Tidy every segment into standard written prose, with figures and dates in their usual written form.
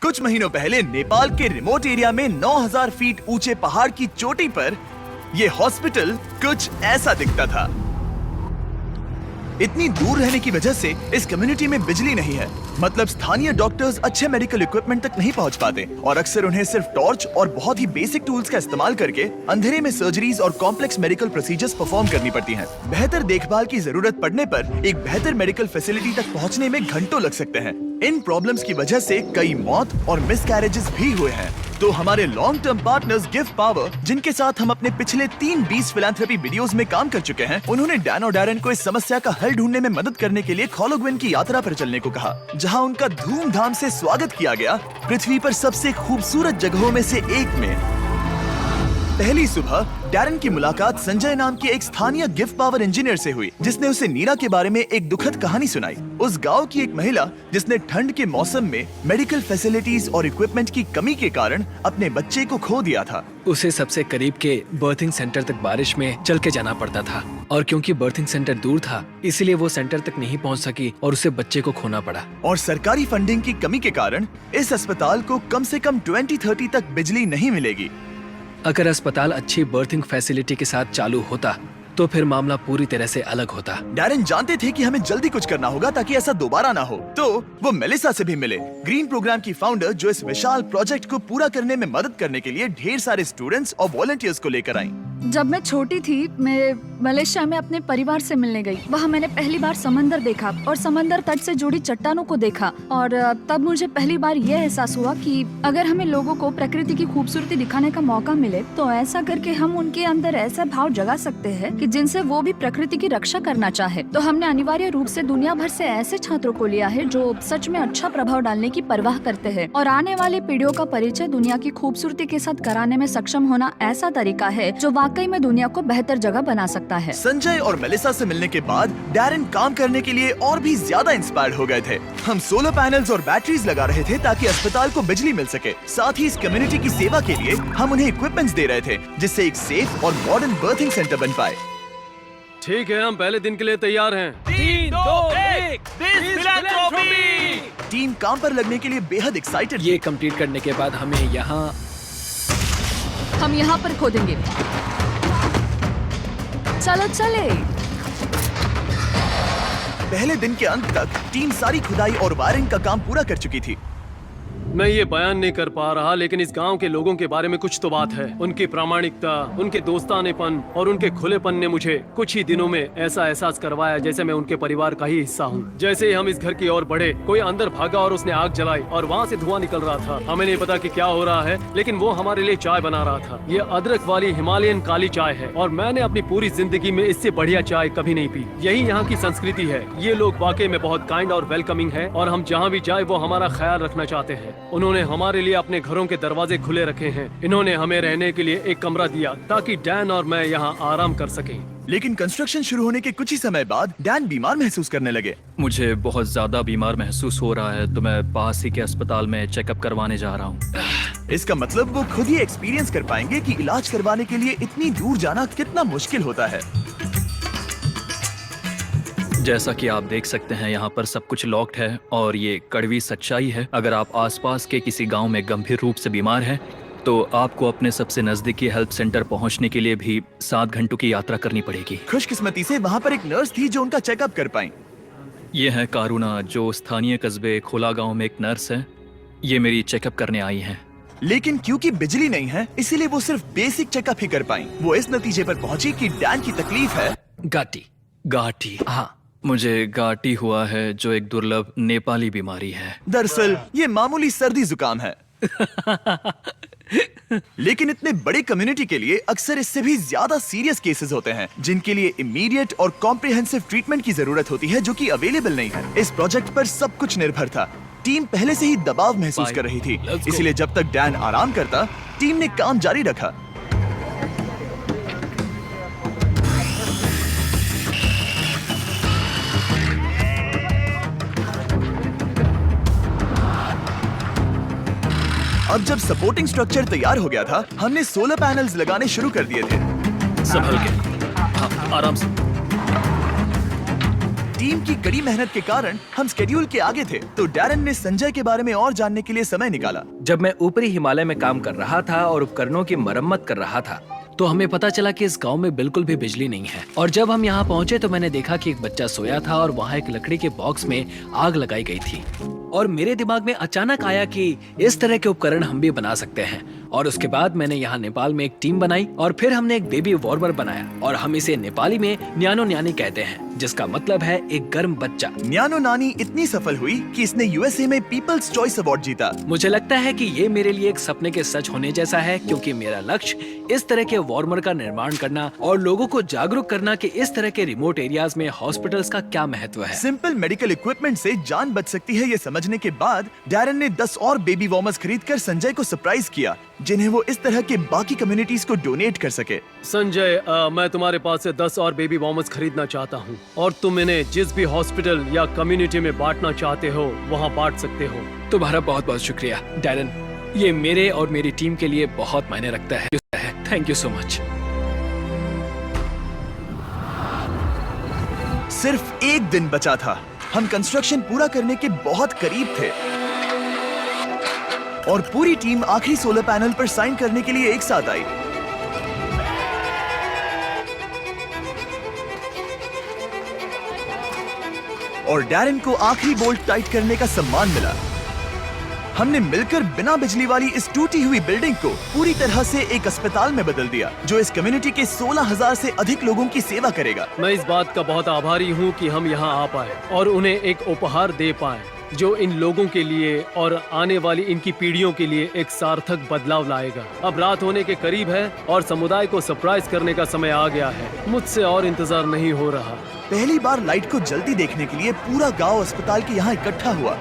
कुछ महीनों पहले नेपाल के रिमोट एरिया में 9000 फीट ऊंचे पहाड़ की चोटी पर ये हॉस्पिटल कुछ ऐसा दिखता था। इतनी दूर रहने की वजह से इस कम्युनिटी में बिजली नहीं है, मतलब स्थानीय डॉक्टर्स अच्छे मेडिकल इक्विपमेंट तक नहीं पहुंच पाते और अक्सर उन्हें सिर्फ टॉर्च और बहुत ही बेसिक टूल्स का इस्तेमाल करके अंधेरे में सर्जरीज और कॉम्प्लेक्स मेडिकल प्रोसीजर्स परफॉर्म करनी पड़ती हैं। बेहतर देखभाल की जरूरत पड़ने पर एक बेहतर मेडिकल फैसिलिटी तक पहुंचने में घंटों लग सकते हैं। इन प्रॉब्लम्स की वजह से कई मौत और मिसकैरेजेस भी हुए हैं। तो हमारे long term partners give power, जिनके साथ हम अपने पिछले 3 फिलैंथ्रोपी वीडियोस में काम कर चुके हैं, उन्होंने डैन और डैरेन को इस समस्या का हल ढूंढने में मदद करने के लिए खोलोग्विन की यात्रा पर चलने को कहा, जहां उनका धूमधाम से स्वागत किया गया पृथ्वी पर सबसे खूबसूरत जगहों में से एक में। पहली सुबह डैरेन की मुलाकात संजय नाम के एक स्थानीय गिव पावर इंजीनियर से हुई, जिसने उसे नीरा के बारे में एक दुखद कहानी सुनाई। उस गांव की एक महिला जिसने ठंड के मौसम में मेडिकल फैसिलिटीज और इक्विपमेंट की कमी के कारण अपने बच्चे को खो दिया था। उसे सबसे करीब के बर्थिंग सेंटर तक बारिश में चल के जाना पड़ता था और क्योंकि बर्थिंग सेंटर दूर था, इसलिए वो सेंटर तक नहीं पहुंच सकी और उसे बच्चे को खोना पड़ा। और सरकारी फंडिंग की कमी के कारण इस अस्पताल को कम से कम 2030 तक बिजली नहीं मिलेगी। अगर अस्पताल अच्छी बर्थिंग फैसिलिटी के साथ चालू होता तो फिर मामला पूरी तरह से अलग होता। डैरेन जानते थे कि हमें जल्दी कुछ करना होगा ताकि ऐसा दोबारा ना हो, तो वो मेलिसा से भी मिले, ग्रीन प्रोग्राम की फाउंडर, जो इस विशाल प्रोजेक्ट को पूरा करने में मदद करने के लिए ढेर सारे स्टूडेंट्स और वॉलंटियर्स को लेकर आई। जब मैं छोटी थी, मैं मलेशिया में अपने परिवार से मिलने गई। वहाँ मैंने पहली बार समंदर देखा और समंदर तट से जुड़ी चट्टानों को देखा और तब मुझे पहली बार यह एहसास हुआ कि अगर हमें लोगों को प्रकृति की खूबसूरती दिखाने का मौका मिले तो ऐसा करके हम उनके अंदर ऐसा भाव जगा सकते हैं कि जिनसे वो भी प्रकृति की रक्षा करना चाहे। तो हमने अनिवार्य रूप से दुनिया भर से ऐसे छात्रों को लिया है जो सच में अच्छा प्रभाव डालने की परवाह करते हैं और आने वाली पीढ़ियों का परिचय दुनिया की खूबसूरती के साथ कराने में सक्षम होना ऐसा तरीका है जो वाकई में दुनिया को बेहतर जगह बना सकता है। संजय और मेलिसा से मिलने के बाद डैरेन काम करने के लिए और भी ज्यादा इंस्पायर्ड हो गए थे। हम सोलर पैनल्स और बैटरीज लगा रहे थे ताकि अस्पताल को बिजली मिल सके। साथ ही इस कम्युनिटी की सेवा के लिए हम उन्हें इक्विपमेंट्स दे रहे थे, जिससे एक सेफ और मॉडर्न बर्थिंग सेंटर बन पाए। ठीक है, हम पहले दिन के लिए तैयार हैं। 3, 2, 1 फिलैंथ्रोपी। टीम काम पर लगने के लिए बेहद एक्साइटेड। ये कंप्लीट करने के बाद हम यहाँ पर खोदेंगे। चलो चले। पहले दिन के अंत तक टीम सारी खुदाई और वायरिंग का काम पूरा कर चुकी थी। मैं ये बयान नहीं कर पा रहा, लेकिन इस गांव के लोगों के बारे में कुछ तो बात है। उनकी प्रामाणिकता, उनके दोस्तानेपन और उनके खुलेपन ने मुझे कुछ ही दिनों में ऐसा एहसास करवाया जैसे मैं उनके परिवार का ही हिस्सा हूँ। जैसे ही हम इस घर की ओर बढ़े, कोई अंदर भागा और उसने आग जलाई और वहाँ से धुआं निकल रहा था। हमें नहीं पता कि क्या हो रहा है, लेकिन वो हमारे लिए चाय बना रहा था। ये अदरक वाली हिमालयन काली चाय है और मैंने अपनी पूरी जिंदगी में इससे बढ़िया चाय कभी नहीं पी। यही यहाँ की संस्कृति है। ये लोग वाकई में बहुत काइंड और वेलकमिंग है और हम जहाँ भी जाए वो हमारा ख्याल रखना चाहते हैं। उन्होंने हमारे लिए अपने घरों के दरवाजे खुले रखे हैं। इन्होंने हमें रहने के लिए एक कमरा दिया ताकि डैन और मैं यहाँ आराम कर सकें। लेकिन कंस्ट्रक्शन शुरू होने के कुछ ही समय बाद डैन बीमार महसूस करने लगे। मुझे बहुत ज्यादा बीमार महसूस हो रहा है, तो मैं पास ही के अस्पताल में चेकअप करवाने जा रहा हूँ। इसका मतलब वो खुद ही एक्सपीरियंस कर पाएंगे कि इलाज करवाने के लिए इतनी दूर जाना कितना मुश्किल होता है। जैसा कि आप देख सकते हैं, यहाँ पर सब कुछ लॉक्ड है और ये कड़वी सच्चाई है। अगर आप आसपास के किसी गांव में गंभीर रूप से बीमार हैं, तो आपको अपने सबसे नजदीकी हेल्प सेंटर पहुंचने के लिए भी 7 घंटों की यात्रा करनी पड़ेगी। खुशकिस्मती से वहाँ पर एक नर्स थी जो उनका चेकअप कर पाई। ये है कारुणा, जो स्थानीय कस्बे खोला गाँव में एक नर्स है। ये मेरी चेकअप करने आई है। लेकिन क्योंकि बिजली नहीं है, इसीलिए वो सिर्फ बेसिक चेकअप ही कर पाई। वो इस नतीजे पर पहुंची कि डैन की तकलीफ है गाटी। हाँ, मुझे गाटी हुआ है, जो एक दुर्लभ नेपाली बीमारी है। दरअसल ये मामूली सर्दी जुकाम है। लेकिन इतने बड़े कम्युनिटी के लिए अक्सर इससे भी ज्यादा सीरियस केसेस होते हैं, जिनके लिए इमीडिएट और कॉम्प्रिहेंसिव ट्रीटमेंट की जरूरत होती है, जो कि अवेलेबल नहीं है। इस प्रोजेक्ट पर सब कुछ निर्भर था। टीम पहले से ही दबाव महसूस कर रही थी, इसलिए जब तक डैन आराम करता, टीम ने काम जारी रखा। अब जब सपोर्टिंग स्ट्रक्चर तैयार हो गया था, हमने सोलर पैनल्स लगाने शुरू कर दिए थे। संभल के, हाँ, आराम से। टीम की कड़ी मेहनत के कारण हम स्केड्यूल के आगे थे, तो डैरन ने संजय के बारे में और जानने के लिए समय निकाला। जब मैं ऊपरी हिमालय में काम कर रहा था और उपकरणों की मरम्मत कर रहा था, तो हमें पता चला कि इस गांव में बिल्कुल भी बिजली नहीं है। और जब हम यहाँ पहुँचे तो मैंने देखा कि एक बच्चा सोया था और वहाँ एक लकड़ी के बॉक्स में आग लगाई गई थी। और मेरे दिमाग में अचानक आया कि इस तरह के उपकरण हम भी बना सकते हैं। और उसके बाद मैंने यहाँ नेपाल में एक टीम बनाई और फिर हमने एक बेबी वार्मर बनाया, और हम इसे नेपाली में न्यानो न्यानी कहते हैं, जिसका मतलब है एक गर्म बच्चा। न्यानो नानी इतनी सफल हुई कि इसने यूएसए में पीपल्स चॉइस अवार्ड जीता। मुझे लगता है कि ये मेरे लिए एक सपने के सच होने जैसा है, क्योंकि मेरा लक्ष्य इस तरह के वार्मर का निर्माण करना और लोगों को जागरूक करना कि इस तरह के रिमोट एरियाज में हॉस्पिटल्स का क्या महत्व है। सिंपल मेडिकल इक्विपमेंट से जान बच सकती है, ये समझने के बाद डैरन ने 10 और बेबी वार्मर्स खरीदकर संजय को सरप्राइज किया, जिन्हें वो इस तरह के बाकी कम्युनिटीज को डोनेट कर सके। संजय, मैं तुम्हारे पास से 10 और बेबी वार्मर्स खरीदना चाहता हूँ, और तुम इन्हें जिस भी हॉस्पिटल या कम्युनिटी में बांटना चाहते हो वहाँ बांट सकते हो। तुम्हारा बहुत बहुत शुक्रिया डैरन, ये मेरे और मेरी टीम के लिए बहुत मायने रखता है। Thank you so much. सिर्फ एक दिन बचा था, हम कंस्ट्रक्शन पूरा करने के बहुत करीब थे और पूरी टीम आखिरी सोलर पैनल पर साइन करने के लिए एक साथ आई। और डैरन को आखिरी बोल्ट टाइट करने का सम्मान मिला। हमने मिलकर बिना बिजली वाली इस टूटी हुई बिल्डिंग को पूरी तरह से एक अस्पताल में बदल दिया, जो इस कम्युनिटी के 16,000 से अधिक लोगों की सेवा करेगा। मैं इस बात का बहुत आभारी हूँ कि हम यहाँ आ पाए और उन्हें एक उपहार दे पाए, जो इन लोगों के लिए और आने वाली इनकी पीढ़ियों के लिए एक सार्थक बदलाव लाएगा। अब रात होने के करीब है और समुदाय को सरप्राइज करने का समय आ गया है। मुझसे और इंतजार नहीं हो रहा। पहली बार लाइट को जल्दी देखने के लिए पूरा गांव अस्पताल के यहाँ इकट्ठा हुआ।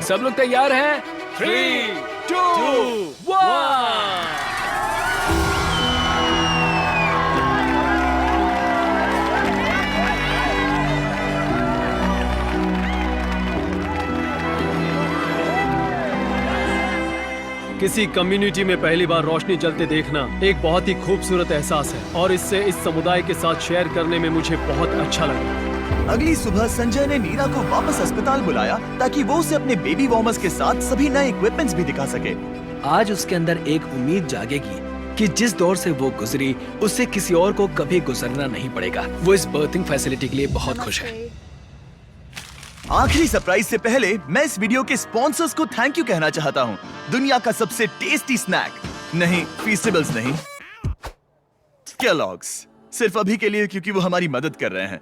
सब लोग तैयार हैं? 3, 2, 1। किसी कम्युनिटी में पहली बार रोशनी जलते देखना एक बहुत ही खूबसूरत एहसास है, और इससे इस समुदाय के साथ शेयर करने में मुझे बहुत अच्छा लगा। अगली सुबह संजय ने नीरा को वापस अस्पताल बुलाया ताकि वो उसे अपने बेबी वार्मर्स के साथ सभी नए इक्विपमेंट्स भी दिखा सके। आज उसके अंदर एक उम्मीद जागेगी कि जिस दौर से वो गुजरी, उससे किसी और को कभी गुजरना नहीं पड़ेगा। वो इस बर्थिंग फैसिलिटी के लिए बहुत खुश है। आखिरी सरप्राइज से पहले मैं इस वीडियो के स्पॉन्सर्स को थैंक यू कहना चाहता हूँ। दुनिया का सबसे टेस्टी स्नैक, नहीं फीस्टेबल्स नहीं, केलॉग्स, सिर्फ अभी के लिए क्योंकि वो हमारी मदद कर रहे हैं।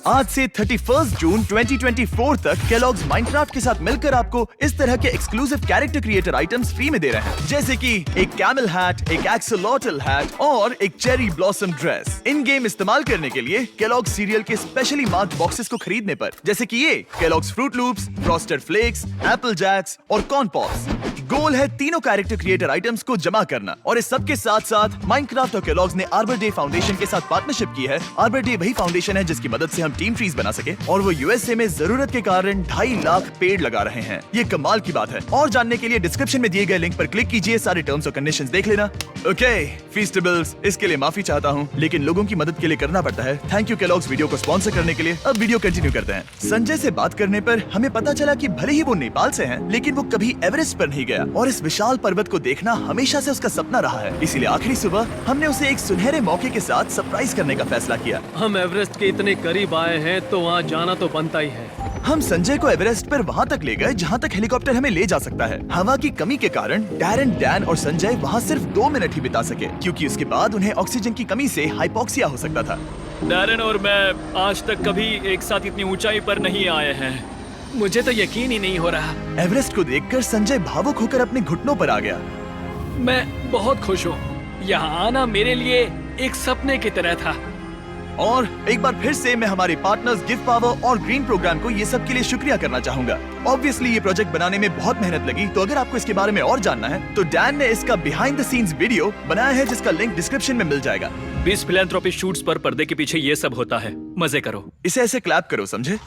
आज से 31 जून 2024 तक केलॉग्स माइनक्राफ्ट के साथ मिलकर आपको इस तरह के exclusive character creator items free में दे रहे हैं, जैसे कि एक कैमल हैट, एक एक्सोलॉटल हैट और एक cherry blossom dress. In game इस्तेमाल करने के लिए केलॉग्स सीरियल के स्पेशली मार्क्ड बॉक्सेस को खरीदने पर, जैसे कि ये Kellogg's Froot Loops, Frosted Flakes, Apple Jacks और कॉर्न पॉप्स। गोल है तीनों कैरेक्टर क्रिएटर आइटम्स को जमा करना, और इस सब के साथ साथ माइनक्राफ्ट और केलॉग्स ने आर्बर डे फाउंडेशन के साथ पार्टनरशिप की है। आर्बर डे वही फाउंडेशन है जिसकी मदद से हम टीम ट्रीज बना सके, और वो यूएसए में जरूरत के कारण 2.5 लाख पेड़ लगा रहे हैं। ये कमाल की बात है। और जानने के लिए डिस्क्रिप्शन में दिए गए लिंक पर क्लिक कीजिए, सारे टर्म्स और कंडीशंस देख लेना। ओके फीस्टेबल्स, इसके लिए माफी चाहता हूँ, लेकिन लोगों की मदद के लिए करना पड़ता है। थैंक यू केलॉग्स वीडियो को स्पॉन्सर करने के लिए। अब वीडियो कंटिन्यू करते हैं। संजय से बात करने पर हमें पता चला कि भले ही वो नेपाल से हैं, लेकिन वो कभी एवरेस्ट पर नहीं गया, और इस विशाल पर्वत को देखना हमेशा से उसका सपना रहा है। इसीलिए आखिरी सुबह हमने उसे एक सुनहरे मौके के साथ सरप्राइज करने का फैसला किया। हम एवरेस्ट के इतने करीब आए हैं तो वहाँ जाना तो बनता ही है। हम संजय को एवरेस्ट पर वहाँ तक ले गए जहाँ तक हेलीकॉप्टर हमें ले जा सकता है। हवा की कमी के कारण डैरन, डैन और संजय वहाँ सिर्फ 2 मिनट ही बिता सके, क्योंकि उसके बाद उन्हें ऑक्सीजन की कमी से हाइपोक्सिया हो सकता था। डैरन और मैं आज तक कभी एक साथ इतनी ऊंचाई पर नहीं आए हैं। मुझे तो यकीन ही नहीं हो रहा। एवरेस्ट को देखकर संजय भावुक होकर अपने घुटनों पर आ गया। मैं बहुत खुश हूँ। यहाँ आना मेरे लिए एक सपने की तरह था। और एक बार फिर से मैं हमारे पार्टनर्स गिव पावर और ग्रीन प्रोग्राम को ये सब के लिए शुक्रिया करना चाहूंगा। ऑब्वियसली ये प्रोजेक्ट बनाने में बहुत मेहनत लगी, तो अगर आपको इसके बारे में और जानना है तो डैन ने इसका बिहाइंड द सीन्स वीडियो बनाया है, जिसका लिंक डिस्क्रिप्शन में मिल जाएगा। 20 फिलैंथ्रोपी शूट्स पर पर्दे के पीछे ये सब होता है। मजे करो। इसे ऐसे क्लैप करो, समझे?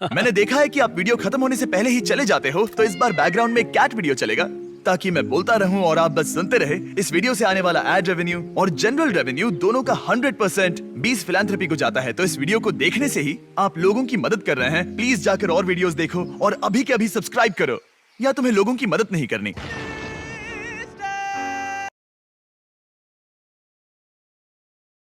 मैंने देखा है कि आप वीडियो खत्म होने से पहले ही चले जाते हो, तो इस बार बैकग्राउंड में कैट वीडियो चलेगा। ताकि मैं बोलता रहूं और आप बस सुनते रहे। इस वीडियो से आने वाला एड रेवेन्यू और जनरल रेवेन्यू दोनों का 100% बीस फिलैंथ्रोपी को जाता है। तो इस वीडियो को देखने से ही आप लोगों की मदद कर रहे हैं। प्लीज जाकर और वीडियोस देखो और अभी के अभी सब्सक्राइब करो, या तुम्हें लोगों की मदद नहीं करनी।